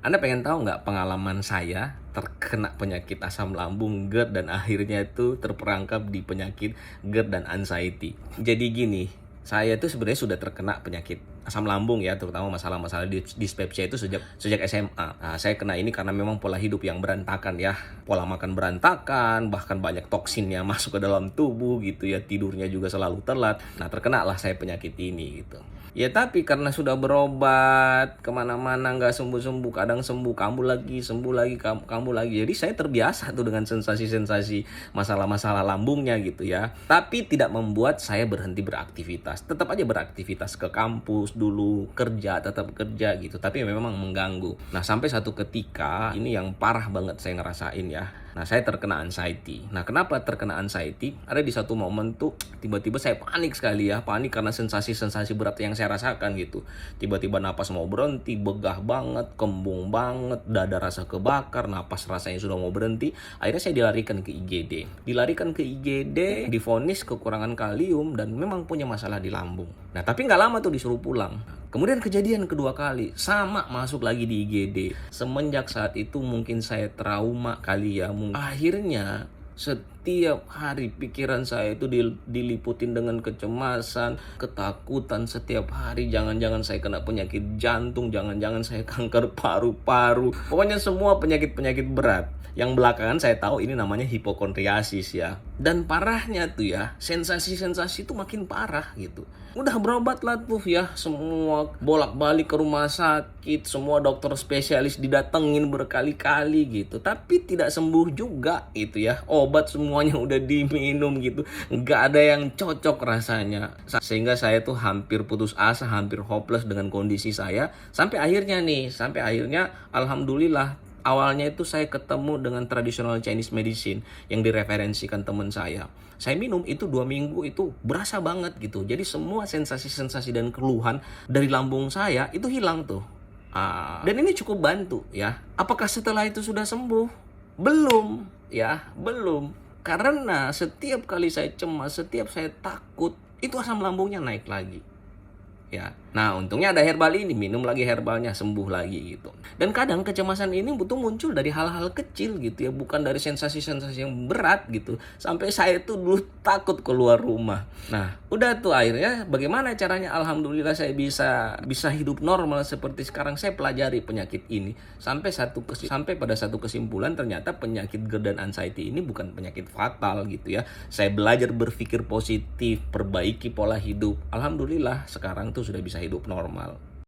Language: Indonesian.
Anda pengen tahu nggak pengalaman saya terkena penyakit asam lambung, GERD, dan akhirnya itu terperangkap di penyakit GERD dan anxiety. Jadi gini, saya itu sebenarnya sudah terkena penyakit asam lambung ya, terutama masalah-masalah dispepsia itu sejak SMA. Nah, saya kena ini karena memang pola hidup yang berantakan ya, pola makan berantakan, bahkan banyak toksin yang masuk ke dalam tubuh gitu ya, tidurnya juga selalu telat. Nah, terkena lah saya penyakit ini gitu. Ya tapi karena sudah berobat kemana-mana nggak sembuh-sembuh, kadang sembuh, kambuh lagi, sembuh lagi, kambuh lagi. Jadi saya terbiasa tuh dengan sensasi-sensasi masalah-masalah lambungnya gitu ya. Tapi tidak membuat saya berhenti beraktivitas. Tetap aja beraktivitas, ke kampus dulu, kerja, tetap kerja gitu. Tapi memang mengganggu. Nah sampai satu ketika, ini yang parah banget saya ngerasain ya. Nah saya terkena anxiety. Nah kenapa terkena anxiety? Ada di satu momen tuh tiba-tiba saya panik sekali ya. Panik karena sensasi-sensasi berat yang saya rasakan gitu. Tiba-tiba napas mau berhenti, begah banget, kembung banget, dada rasa kebakar, napas rasanya sudah mau berhenti. Akhirnya saya dilarikan ke IGD. Dilarikan ke IGD, divonis kekurangan kalium dan memang punya masalah di lambung. Nah tapi nggak lama tuh disuruh pulang. Kemudian kejadian kedua kali, sama masuk lagi di IGD. Semenjak saat itu mungkin saya trauma kali ya. Akhirnya setiap hari pikiran saya itu diliputin dengan kecemasan, ketakutan setiap hari. Jangan-jangan saya kena penyakit jantung, jangan-jangan saya kanker paru-paru. Pokoknya semua penyakit-penyakit berat. Yang belakangan saya tahu ini namanya hipokondriasis ya. Dan parahnya tuh ya, sensasi-sensasi itu makin parah gitu. Udah berobat lah tuh ya, semua bolak-balik ke rumah sakit, semua dokter spesialis didatengin berkali-kali gitu. Tapi tidak sembuh juga gitu ya. Obat semuanya udah diminum gitu, nggak ada yang cocok rasanya. Sehingga saya tuh hampir putus asa, hampir hopeless dengan kondisi saya. Sampai akhirnya alhamdulillah, awalnya itu saya ketemu dengan traditional Chinese medicine yang direferensikan teman saya. Saya minum itu 2 minggu itu berasa banget gitu. Jadi semua sensasi-sensasi dan keluhan dari lambung saya itu hilang tuh. Dan ini cukup bantu ya. Apakah setelah itu sudah sembuh? Belum ya, belum. Karena setiap kali saya cemas, setiap saya takut, itu asam lambungnya naik lagi. Ya. Nah, untungnya ada herbal ini, minum lagi herbalnya, sembuh lagi gitu. Dan kadang kecemasan ini butuh muncul dari hal-hal kecil gitu ya, bukan dari sensasi-sensasi yang berat gitu. Sampai saya tuh dulu takut keluar rumah. Nah, udah tuh akhirnya bagaimana caranya? Alhamdulillah saya bisa hidup normal seperti sekarang. Saya pelajari penyakit ini sampai pada satu kesimpulan, ternyata penyakit GERD dan anxiety ini bukan penyakit fatal gitu ya. Saya belajar berpikir positif, perbaiki pola hidup. Alhamdulillah sekarang tuh sudah bisa hidup normal.